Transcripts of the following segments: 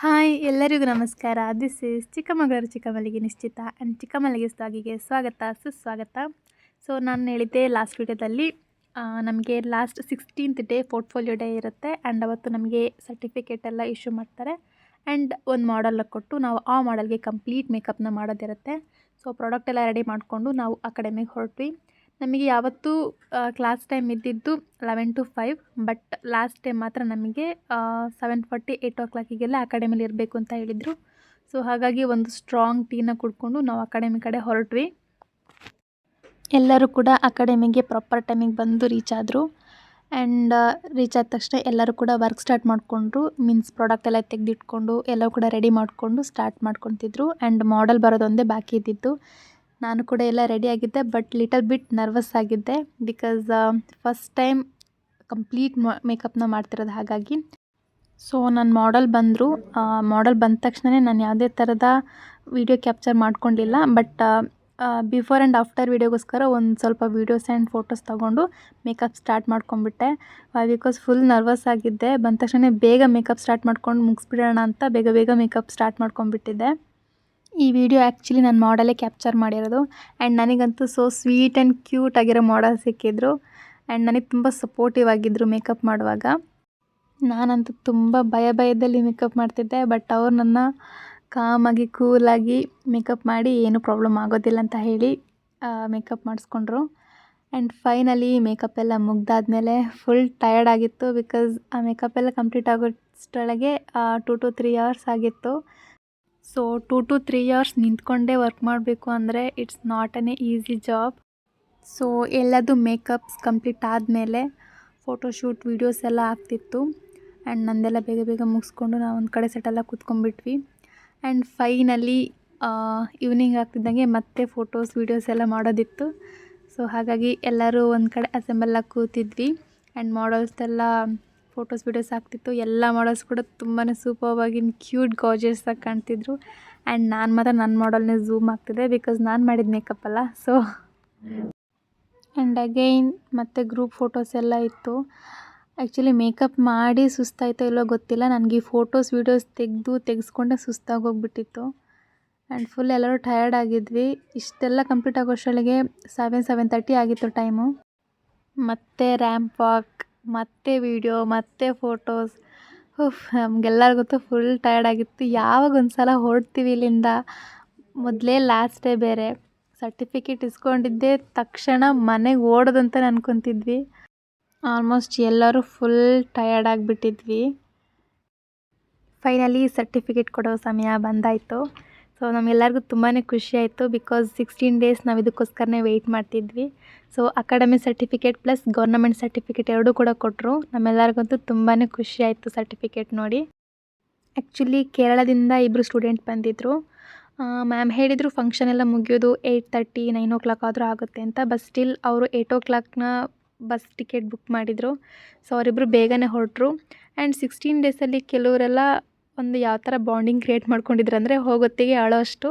Hi ಎಲ್ಲರಿಗೂ ನಮಸ್ಕಾರ. This is Chikkamagaluru ಚಿಕ್ಕಮಲ್ಲಿಗೆ ನಿಶ್ಚಿತ ಆ್ಯಂಡ್ ಚಿಕ್ಕಮಲ್ಲಿಗೆ ಸ್ವಾಗಿಗೆ ಸ್ವಾಗತ ಸುಸ್ವಾಗತ. ಸೊ ನಾನು ಹೇಳಿದ್ದೆ ಲಾಸ್ಟ್ ವಿಡಿಯೋದಲ್ಲಿ ನಮಗೆ last 16th day portfolio day ಇರುತ್ತೆ ಆ್ಯಂಡ್ ಅವತ್ತು ನಮಗೆ ಸರ್ಟಿಫಿಕೇಟ್ ಎಲ್ಲ ಇಶ್ಯೂ ಮಾಡ್ತಾರೆ ಆ್ಯಂಡ್ ಒಂದು ಮಾಡೆಲ್ಲ ಕೊಟ್ಟು ನಾವು ಆ ಮಾಡೆಲ್ಗೆ ಕಂಪ್ಲೀಟ್ ಮೇಕಪ್ನ ಮಾಡೋದಿರುತ್ತೆ. ಸೊ ಪ್ರಾಡಕ್ಟ್ ಎಲ್ಲ ರೆಡಿ ಮಾಡಿಕೊಂಡು ನಾವು ಅಕಾಡೆಮಿಗೆ ಹೊರಟ್ವಿ. ನಮಗೆ ಯಾವತ್ತೂ ಕ್ಲಾಸ್ ಟೈಮ್ ಇದ್ದಿದ್ದು 11 to 5, ಬಟ್ ಲಾಸ್ಟ್ ಟೈಮ್ ಮಾತ್ರ ನಮಗೆ 7:40 8 o'clock ಅಕಾಡೆಮಿಲಿ ಇರಬೇಕು ಅಂತ ಹೇಳಿದರು. ಸೊ ಹಾಗಾಗಿ ಒಂದು ಸ್ಟ್ರಾಂಗ್ ಟೀನ ಕುಡ್ಕೊಂಡು ನಾವು ಅಕಾಡೆಮಿ ಕಡೆ ಹೊರಟ್ವಿ. ಎಲ್ಲರೂ ಕೂಡ ಅಕಾಡೆಮಿಗೆ ಪ್ರಾಪರ್ ಟೈಮಿಗೆ ಬಂದು ರೀಚ್ ಆದರು ಆ್ಯಂಡ್ ರೀಚ್ ಆದ ತಕ್ಷಣ ಎಲ್ಲರೂ ಕೂಡ ವರ್ಕ್ ಸ್ಟಾರ್ಟ್ ಮಾಡಿಕೊಂಡ್ರು. ಮೀನ್ಸ್ ಪ್ರಾಡಕ್ಟ್ ಎಲ್ಲ ತೆಗೆದಿಟ್ಕೊಂಡು ಎಲ್ಲರೂ ಕೂಡ ರೆಡಿ ಮಾಡಿಕೊಂಡು ಸ್ಟಾರ್ಟ್ ಮಾಡ್ಕೊತಿದ್ರು ಆ್ಯಂಡ್ ಮಾಡೆಲ್ ಬರೋದೊಂದೇ ಬಾಕಿ ಇದ್ದಿತ್ತು. ನಾನು ಕೂಡ ಎಲ್ಲ ರೆಡಿಯಾಗಿದ್ದೆ, ಬಟ್ ಲಿಟಲ್ ಬಿಟ್ ನರ್ವಸ್ ಆಗಿದ್ದೆ ಬಿಕಾಸ್ ಫಸ್ಟ್ ಟೈಮ್ ಕಂಪ್ಲೀಟ್ ಮೇಕಪ್ನ ಮಾಡ್ತಿರೋದು ಹಾಗಾಗಿ. ಸೊ ನನ್ನ ಮಾಡೆಲ್ ಬಂದರು. ಮಾಡೆಲ್ ಬಂದ ತಕ್ಷಣವೇ ನಾನು ಯಾವುದೇ ಥರದ ವೀಡಿಯೋ ಕ್ಯಾಪ್ಚರ್ ಮಾಡ್ಕೊಂಡಿಲ್ಲ, ಬಟ್ ಬಿಫೋರ್ ಆ್ಯಂಡ್ ಆಫ್ಟರ್ ವೀಡಿಯೋಗೋಸ್ಕರ ಒಂದು ಸ್ವಲ್ಪ ವೀಡಿಯೋಸ್ ಆ್ಯಂಡ್ ಫೋಟೋಸ್ ತೊಗೊಂಡು ಮೇಕಪ್ ಸ್ಟಾರ್ಟ್ ಮಾಡ್ಕೊಂಡ್ಬಿಟ್ಟೆ. ಬಿಕಾಸ್ ಫುಲ್ ನರ್ವಸ್ ಆಗಿದ್ದೆ. ಬಂದ ತಕ್ಷಣ ಬೇಗ ಮೇಕಪ್ ಸ್ಟಾರ್ಟ್ ಮಾಡ್ಕೊಂಡು ಮುಗಿಸ್ಬಿಡೋಣ ಅಂತ ಬೇಗ ಮೇಕಪ್ ಸ್ಟಾರ್ಟ್ ಮಾಡ್ಕೊಂಡ್ಬಿಟ್ಟಿದ್ದೆ. ಈ ವಿಡಿಯೋ ಆ್ಯಕ್ಚುಲಿ ನನ್ನ ಮಾಡೆಲೇ ಕ್ಯಾಪ್ಚರ್ ಮಾಡಿರೋದು ಆ್ಯಂಡ್ ನನಗಂತೂ ಸೋ ಸ್ವೀಟ್ ಆ್ಯಂಡ್ ಕ್ಯೂಟ್ ಆಗಿರೋ ಮಾಡೆಲ್ ಸಿಕ್ಕಿದ್ರು ಆ್ಯಂಡ್ ನನಗೆ ತುಂಬ ಸಪೋರ್ಟಿವ್ ಆಗಿದ್ದರು ಮೇಕಪ್ ಮಾಡುವಾಗ. ನಾನಂತೂ ತುಂಬ ಭಯದಲ್ಲಿ ಮೇಕಪ್ ಮಾಡ್ತಿದ್ದೆ, ಬಟ್ ಅವ್ರು ನನ್ನ ಕಾಮಾಗಿ ಕೂಲಾಗಿ ಮೇಕಪ್ ಮಾಡಿ ಏನೂ ಪ್ರಾಬ್ಲಮ್ ಆಗೋದಿಲ್ಲ ಅಂತ ಹೇಳಿ ಮೇಕಪ್ ಮಾಡಿಸ್ಕೊಂಡ್ರು. ಆ್ಯಂಡ್ ಫೈನಲಿ ಮೇಕಪ್ ಎಲ್ಲ ಮುಗ್ದಾದ್ಮೇಲೆ ಫುಲ್ ಟಯರ್ಡ್ ಆಗಿತ್ತು ಬಿಕಾಸ್ ಆ ಮೇಕಪ್ ಎಲ್ಲ ಕಂಪ್ಲೀಟ್ ಆಗೋಷ್ಟರೊಳಗೆ 2 to 3 hours ಆಗಿತ್ತು. ಸೊ 2 to 3 hours ನಿಂತ್ಕೊಂಡೇ ವರ್ಕ್ ಮಾಡಬೇಕು ಅಂದರೆ it's not an easy job. So ಎಲ್ಲದು ಮೇಕಪ್ಸ್ ಕಂಪ್ಲೀಟ್ ಆದಮೇಲೆ ಫೋಟೋಶೂಟ್ ವೀಡಿಯೋಸ್ ಎಲ್ಲ ಆಗ್ತಿತ್ತು ಆ್ಯಂಡ್ ನಂದೆಲ್ಲ ಬೇಗ ಮುಗಿಸ್ಕೊಂಡು ನಾವು ಒಂದು ಕಡೆ ಸೆಟೆಲ್ಲ ಕೂತ್ಕೊಂಡ್ಬಿಟ್ವಿ. ಆ್ಯಂಡ್ ಫೈನಲಿ ಈವ್ನಿಂಗ್ ಆಗ್ತಿದ್ದಂಗೆ ಮತ್ತೆ ಫೋಟೋಸ್ ವೀಡಿಯೋಸ್ ಎಲ್ಲ ಮಾಡೋದಿತ್ತು. ಸೊ ಹಾಗಾಗಿ ಎಲ್ಲರೂ ಒಂದು ಕಡೆ ಅಸೆಂಬಲ್ ಆಗಿ ಕೂತಿದ್ವಿ ಆ್ಯಂಡ್ ಮಾಡೆಲ್ಸ್ದೆಲ್ಲ ಫೋಟೋಸ್ ವೀಡಿಯೋಸ್ ಆಗ್ತಿತ್ತು. ಎಲ್ಲ ಮಾಡೆಲ್ಸ್ ಕೂಡ ತುಂಬಾ ಸೂಪರ್ವಾಗಿ ಕ್ಯೂಟ್ ಗಾರ್ಜಿಯಸ್ ಆಗಿ ಕಾಣ್ತಿದ್ರು ಆ್ಯಂಡ್ ನಾನು ಮಾತ್ರ ನನ್ನ ಮಾಡೆಲ್ನೇ ಝೂಮ್ ಆಗ್ತಿದ್ದೆ ಬಿಕಾಸ್ ನಾನು ಮಾಡಿದ ಮೇಕಪ್ ಅಲ್ಲ. ಸೊ ಆ್ಯಂಡ್ ಅಗೈನ್ ಮತ್ತು ಗ್ರೂಪ್ ಫೋಟೋಸ್ ಎಲ್ಲ ಇತ್ತು. ಆ್ಯಕ್ಚುಲಿ ಮೇಕಪ್ ಮಾಡಿ ಸುಸ್ತಾಯಿತೋ ಇಲ್ಲೋ ಗೊತ್ತಿಲ್ಲ, ನನಗೆ ಈ ಫೋಟೋಸ್ ವೀಡಿಯೋಸ್ ತೆಗೆಸ್ಕೊಂಡೆ ಸುಸ್ತಾಗೋಗ್ಬಿಟ್ಟಿತ್ತು ಆ್ಯಂಡ್ ಫುಲ್ ಎಲ್ಲರೂ ಟಯರ್ಡ್ ಆಗಿದ್ವಿ. ಇಷ್ಟೆಲ್ಲ ಕಂಪ್ಲೀಟ್ ಆಗೋಷ್ಟರೊಳಗೆ 7:30 ಆಗಿತ್ತು ಟೈಮು. ಮತ್ತು ರ್ಯಾಂಪ್ ವಾಕ್, ಮತ್ತು ವೀಡಿಯೋ, ಮತ್ತು ಫೋಟೋಸ್, ನಮಗೆಲ್ಲರಿಗೂ ಫುಲ್ ಟಯರ್ಡ್ ಆಗಿತ್ತು. ಯಾವಾಗ ಒಂದು ಸಲ ಹೊರಡ್ತೀವಿ ಇಲ್ಲಿಂದ, ಮೊದಲೇ ಲಾಸ್ಟ್ ಡೇ ಬೇರೆ, ಸರ್ಟಿಫಿಕೇಟ್ ಇಸ್ಕೊಂಡಿದ್ದೆ ತಕ್ಷಣ ಮನೆಗೆ ಓಡೋದಂತ ಅನ್ಕೊತಿದ್ವಿ. ಆಲ್ಮೋಸ್ಟ್ ಎಲ್ಲರೂ ಫುಲ್ ಟಯರ್ಡ್ ಆಗಿಬಿಟ್ಟಿದ್ವಿ. ಫೈನಲಿ ಸರ್ಟಿಫಿಕೇಟ್ ಕೊಡೋ ಸಮಯ ಬಂದಾಯಿತು. ಸೊ ನಮಗೆಲ್ಲರಿಗೂ ತುಂಬಾ ಖುಷಿ ಆಯಿತು ಬಿಕಾಸ್ 16 days ನಾವು ಇದಕ್ಕೋಸ್ಕರನೇ ವೆಯ್ಟ್ ಮಾಡ್ತಿದ್ವಿ. So academy certificate plus government certificate ಎರಡೂ ಕೂಡ ಕೊಟ್ಟರು. ನಮ್ಮೆಲ್ಲರಿಗಂತೂ ತುಂಬಾ ಖುಷಿ ಆಯಿತು ಸರ್ಟಿಫಿಕೇಟ್ ನೋಡಿ. ಆ್ಯಕ್ಚುಲಿ ಕೇರಳದಿಂದ 2 ಸ್ಟೂಡೆಂಟ್ ಬಂದಿದ್ದರು. ಮ್ಯಾಮ್ ಹೇಳಿದರು ಫಂಕ್ಷನ್ ಎಲ್ಲ ಮುಗಿಯೋದು 8:30 9 o'clock ಆದರೂ ಆಗುತ್ತೆ ಅಂತ, ಬಟ್ ಸ್ಟಿಲ್ ಅವರು 8 o'clock ಬಸ್ ಟಿಕೆಟ್ ಬುಕ್ ಮಾಡಿದರು. ಸೊ ಅವರಿಬ್ಬರು ಬೇಗನೆ ಹೊರಟರು ಆ್ಯಂಡ್ 16 daysಲ್ಲಿ ಕೆಲವರೆಲ್ಲ ಒಂದು ಯಾವ ಥರ ಬಾಂಡಿಂಗ್ ಕ್ರಿಯೇಟ್ ಮಾಡ್ಕೊಂಡಿದ್ರು ಅಂದರೆ ಹೋಗೊತ್ತಿಗೆ ಅಳೋ ಅಷ್ಟು.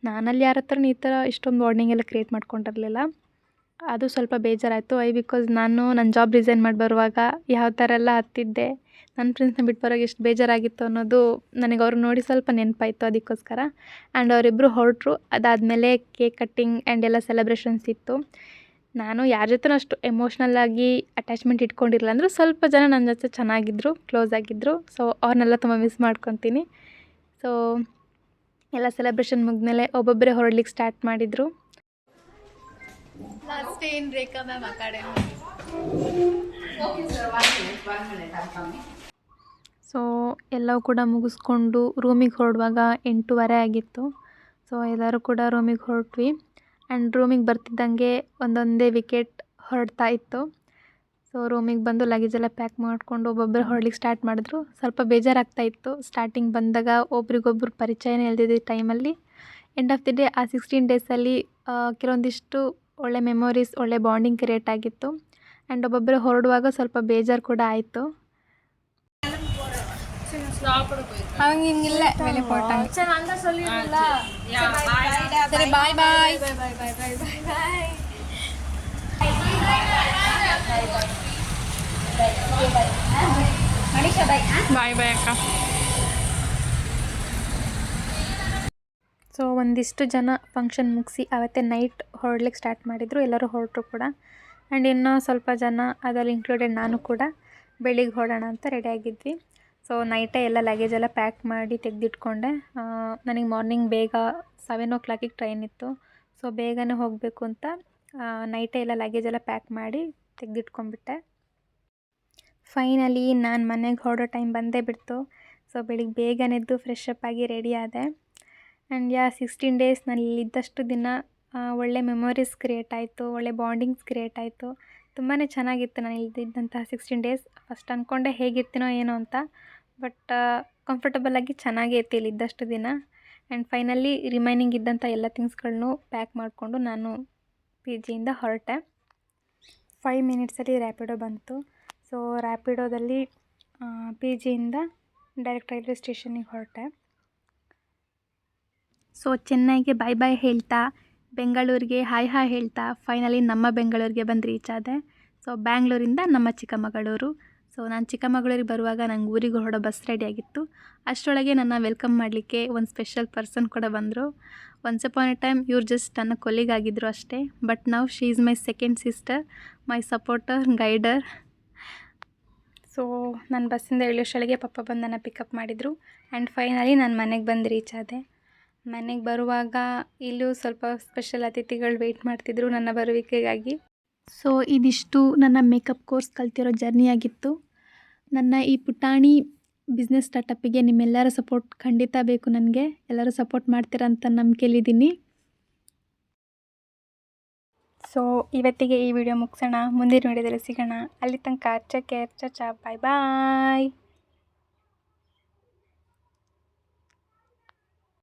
ನಾನಲ್ಲಿ ಯಾರ ಹತ್ರನೂ ಈ ಥರ ಇಷ್ಟೊಂದು ಬಾಂಡಿಂಗ್ ಎಲ್ಲ ಕ್ರಿಯೇಟ್ ಮಾಡ್ಕೊಂಡಿರಲಿಲ್ಲ. ಅದು ಸ್ವಲ್ಪ ಬೇಜಾರಾಯಿತು. ಬಿಕಾಸ್ ನಾನು ನನ್ನ ಜಾಬ್ ರಿಸೈನ್ ಮಾಡಿ ಬರುವಾಗ ಯಾವ ಥರ ಎಲ್ಲ ಹತ್ತಿದ್ದೆ, ನನ್ನ ಫ್ರೆಂಡ್ಸ್ನ ಬಿಟ್ಟು ಬರೋವಾಗ ಎಷ್ಟು ಬೇಜಾರಾಗಿತ್ತು ಅನ್ನೋದು ನನಗೆ ಅವ್ರು ನೋಡಿ ಸ್ವಲ್ಪ ನೆನಪಾಯಿತು. ಅದಕ್ಕೋಸ್ಕರ ಆ್ಯಂಡ್ ಅವರಿಬ್ಬರು ಹೊರಟರು. ಅದಾದಮೇಲೆ ಕೇಕ್ ಕಟ್ಟಿಂಗ್ ಆ್ಯಂಡ್ ಎಲ್ಲ ಸೆಲೆಬ್ರೇಷನ್ಸ್ ಇತ್ತು. ನಾನು ಯಾರ ಜೊತೆ ಅಷ್ಟು ಎಮೋಷ್ನಲ್ಲಾಗಿ ಅಟ್ಯಾಚ್ಮೆಂಟ್ ಇಟ್ಕೊಂಡಿರಲಿಲ್ಲ ಅಂದರೂ ಸ್ವಲ್ಪ ಜನ ನನ್ನ ಜೊತೆ ಚೆನ್ನಾಗಿದ್ದರು, ಕ್ಲೋಸ್ ಆಗಿದ್ದರು. ಸೊ ಅವ್ರನ್ನೆಲ್ಲ ತುಂಬ ಮಿಸ್ ಮಾಡ್ಕೊತೀನಿ. ಸೊ ಎಲ್ಲ ಸೆಲೆಬ್ರೇಷನ್ ಮುಗಿದ್ಮೇಲೆ ಒಬ್ಬೊಬ್ಬರೇ ಹೊರಡ್ಲಿಕ್ಕೆ ಸ್ಟಾರ್ಟ್ ಮಾಡಿದರು. ಲಾಸ್ಟ್ ಏನು ರೇಖಾ ಮ್ಯಾಮ್ ಅಕಾಡೆಮಿ. ಸೊ ಎಲ್ಲವೂ ಕೂಡ ಮುಗಿಸ್ಕೊಂಡು ರೂಮಿಗೆ ಹೊರಡುವಾಗ 8:30 ಆಗಿತ್ತು. ಸೊ ಎಲ್ಲರೂ ಕೂಡ ರೂಮಿಗೆ ಹೊರಟ್ವಿ ಆ್ಯಂಡ್ ರೂಮಿಗೆ ಬರ್ತಿದ್ದಂಗೆ ಒಂದೊಂದೇ ವಿಕೆಟ್ ಹೊರಡ್ತಾ ಇತ್ತು. ಸೊ ರೂಮಿಗೆ ಬಂದು ಲಗೇಜ್ ಎಲ್ಲ ಪ್ಯಾಕ್ ಮಾಡಿಕೊಂಡು ಒಬ್ಬೊಬ್ಬರು ಹೊರಡ್ಲಿಕ್ಕೆ ಸ್ಟಾರ್ಟ್ ಮಾಡಿದ್ರು. ಸ್ವಲ್ಪ ಬೇಜಾರಾಗ್ತಾಯಿತ್ತು ಸ್ಟಾರ್ಟಿಂಗ್ ಬಂದಾಗ, ಒಬ್ರಿಗೊಬ್ರು ಪರಿಚಯನೇ ಇಲ್ದಿದ್ದ ಟೈಮಲ್ಲಿ. ಎಂಡ್ ಆಫ್ ದಿ ಡೇ ಆ 16 daysಲ್ಲಿ ಕೆಲವೊಂದಿಷ್ಟು ಒಳ್ಳೆ ಮೆಮೊರೀಸ್, ಒಳ್ಳೆ ಬಾಂಡಿಂಗ್ ಕ್ರಿಯೇಟ್ ಆಗಿತ್ತು ಆ್ಯಂಡ್ ಒಬ್ಬೊಬ್ಬರು ಹೊರಡುವಾಗ ಸ್ವಲ್ಪ ಬೇಜಾರು ಕೂಡ ಆಯಿತು. ಬಾಯ್ ಬಾಯ್ ಅಕ್ಕ. ಒಂದಿಷ್ಟು ಜನ ಫಂಕ್ಷನ್ ಮುಗಿಸಿ ಅವತ್ತೇ ನೈಟ್ ಹೊರಡ್ಲಿಕ್ಕೆ ಸ್ಟಾರ್ಟ್ ಮಾಡಿದರು, ಎಲ್ಲರೂ ಹೊರಟರು ಕೂಡ. ಆ್ಯಂಡ್ ಇನ್ನೂ ಸ್ವಲ್ಪ ಜನ ಅದರಲ್ಲಿ ಇನ್ಕ್ಲೂಡೆಡ್ ನಾನು ಕೂಡ ಬೆಳಿಗ್ಗೆ ಹೊರಡೋಣ ಅಂತ ರೆಡಿಯಾಗಿದ್ವಿ. ಸೊ ನೈಟೇ ಎಲ್ಲ ಲಗೇಜೆಲ್ಲ ಪ್ಯಾಕ್ ಮಾಡಿ ತೆಗೆದಿಟ್ಕೊಂಡೆ. ನನಗೆ ಮಾರ್ನಿಂಗ್ ಬೇಗ 7 o'clock ಟ್ರೈನ್ ಇತ್ತು. ಸೊ ಬೇಗನೆ ಹೋಗಬೇಕು ಅಂತ ನೈಟೇ ಎಲ್ಲ ಲಗೇಜೆಲ್ಲ ಪ್ಯಾಕ್ ಮಾಡಿ ತೆಗೆದಿಟ್ಕೊಂಡ್ಬಿಟ್ಟೆ. ಫೈನಲಿ ನಾನು ಮನೆಗೆ ಹೊರಡೋ ಟೈಮ್ ಬಂದೇ ಬಿಡ್ತು. ಸೊ ಬೆಳಿಗ್ಗೆ ಬೇಗನೆ ಎದ್ದು ಫ್ರೆಶ್ ಅಪ್ ಆಗಿ ರೆಡಿ ಆದೆ. ಆ್ಯಂಡ್ 16 days ನಾನು ಇಲ್ಲಿದ್ದಷ್ಟು ದಿನ ಒಳ್ಳೆ ಮೆಮೊರೀಸ್ ಕ್ರಿಯೇಟ್ ಆಯಿತು, ಒಳ್ಳೆ ಬಾಂಡಿಂಗ್ಸ್ ಕ್ರಿಯೇಟ್ ಆಯಿತು. ತುಂಬಾ ಚೆನ್ನಾಗಿತ್ತು ನಾನು ಇಲ್ಲಿದ್ದಂತಹ 16 days. ಫಸ್ಟ್ ಅಂದ್ಕೊಂಡೆ ಹೇಗಿರ್ತೀನೋ ಏನೋ ಅಂತ, ಬಟ್ ಕಂಫರ್ಟಬಲಾಗಿ ಚೆನ್ನಾಗೇ ಇತ್ತು ಇಲ್ಲಿದ್ದಷ್ಟು ದಿನ. ಆ್ಯಂಡ್ ಫೈನಲಿ ರಿಮೈನಿಂಗ್ ಇದ್ದಂಥ ಎಲ್ಲ ಥಿಂಗ್ಸ್ಗಳನ್ನು ಪ್ಯಾಕ್ ಮಾಡಿಕೊಂಡು ನಾನು PGಯಿಂದ ಹೊರಟೆ. 5 minutesಲ್ಲಿ ರ್ಯಾಪಿಡೋ ಬಂತು. ಸೊ ರ್ಯಾಪಿಡೋದಲ್ಲಿ PGಯಿಂದ ಡೈರೆಕ್ಟ್ ರೈಲ್ವೆ ಸ್ಟೇಷನ್ನಿಗೆ ಹೊರಟೆ. ಸೊ ಚೆನ್ನೈಗೆ ಬಾಯ್ ಬಾಯ್ ಹೇಳ್ತಾ, ಬೆಂಗಳೂರಿಗೆ ಹಾಯ್ ಹೇಳ್ತಾ ಫೈನಲಿ ನಮ್ಮ ಬೆಂಗಳೂರಿಗೆ ಬಂದು ರೀಚ್ ಆದೆ. ಸೊ ಬ್ಯಾಂಗ್ಳೂರಿಂದ ನಮ್ಮ ಚಿಕ್ಕಮಗಳೂರು. ಸೊ ನಾನು ಚಿಕ್ಕಮಗಳೂರಿಗೆ ಬರುವಾಗ ನಂಗೆ ಊರಿಗೆ ಹೊರಡೋ ಬಸ್ ರೆಡಿಯಾಗಿತ್ತು. ಅಷ್ಟರೊಳಗೆ ನನ್ನ ವೆಲ್ಕಮ್ ಮಾಡಲಿಕ್ಕೆ ಒಂದು ಸ್ಪೆಷಲ್ ಪರ್ಸನ್ ಕೂಡ ಬಂದರು. ಒನ್ಸ್ ಅಪಾನ್ ಎ ಟೈಮ್ ಇವ್ರು ಜಸ್ಟ್ ನನ್ನ ಕೊಲೀಗ್ ಆಗಿದ್ದರು ಅಷ್ಟೇ. But now she is my second sister, my supporter, guider. So ನಾನು ಬಸ್ಸಿಂದ ಇಳಿಯೋಷ್ಟೊಳಗೆ ಪಪ್ಪ ಬಂದು ನನ್ನ ಪಿಕಪ್ ಮಾಡಿದರು. ಆ್ಯಂಡ್ ಫೈನಲಿ ನಾನು ಮನೆಗೆ ಬಂದು ರೀಚ್ ಆದೆ. ಮನೆಗೆ ಬರುವಾಗ ಇಲ್ಲೂ ಸ್ವಲ್ಪ ಸ್ಪೆಷಲ್ ಅತಿಥಿಗಳು ವೆಯ್ಟ್ ಮಾಡ್ತಿದ್ರು ನನ್ನ ಬರುವಿಕೆಗಾಗಿ. ಸೊ ಇದಿಷ್ಟು ನನ್ನ ಮೇಕಪ್ ಕೋರ್ಸ್ ಕಲ್ತಿರೋ ಜರ್ನಿ ಆಗಿತ್ತು. ನನ್ನ ಈ ಪುಟಾಣಿ ಬಿಸ್ನೆಸ್ ಸ್ಟಾರ್ಟಪ್ಪಿಗೆ ನಿಮ್ಮೆಲ್ಲರ ಸಪೋರ್ಟ್ ಖಂಡಿತ ಬೇಕು ನನಗೆ. ಎಲ್ಲರೂ ಸಪೋರ್ಟ್ ಮಾಡ್ತೀರಾ ಅಂತ ನಂಬಿಕೆಯಲ್ಲಿದ್ದೀನಿ. ಸೊ ಇವತ್ತಿಗೆ ಈ ವಿಡಿಯೋ ಮುಗಿಸೋಣ. ಮುಂದಿನ ವಿಡಿಯೋದಲ್ಲಿ ಸಿಗೋಣ. ಅಲ್ಲಿ ತನಕ ಟೇಕ್ ಕೇರ್, ಚಾ ಬಾಯ್ ಬಾಯ್.